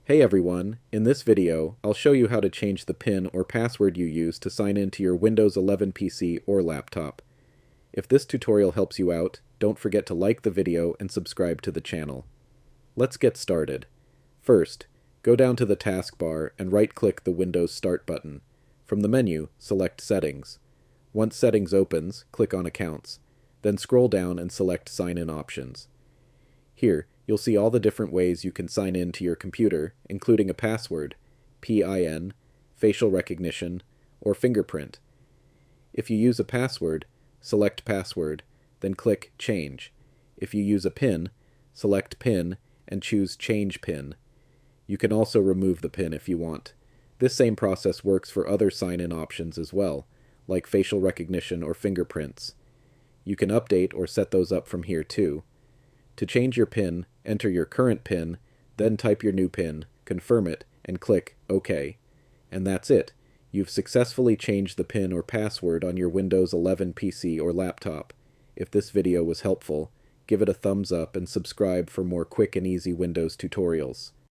Hey everyone, in this video, I'll show you how to change the PIN or password you use to sign into your Windows 11 PC or laptop. If this tutorial helps you out, don't forget to like the video and subscribe to the channel. Let's get started. First, go down to the taskbar and right-click the Windows Start button. From the menu, select Settings. Once Settings opens, click on Accounts. Then scroll down and select Sign In Options. Here, you'll see all the different ways you can sign in to your computer, including a password, PIN, facial recognition, or fingerprint. If you use a password, select Password, then click Change. If you use a PIN, select PIN and choose Change PIN. You can also remove the PIN if you want. This same process works for other sign-in options as well, like facial recognition or fingerprints. You can update or set those up from here too. To change your PIN, enter your current PIN, then type your new PIN, confirm it, and click OK. And that's it. You've successfully changed the PIN or password on your Windows 11 PC or laptop. If this video was helpful, give it a thumbs up and subscribe for more quick and easy Windows tutorials.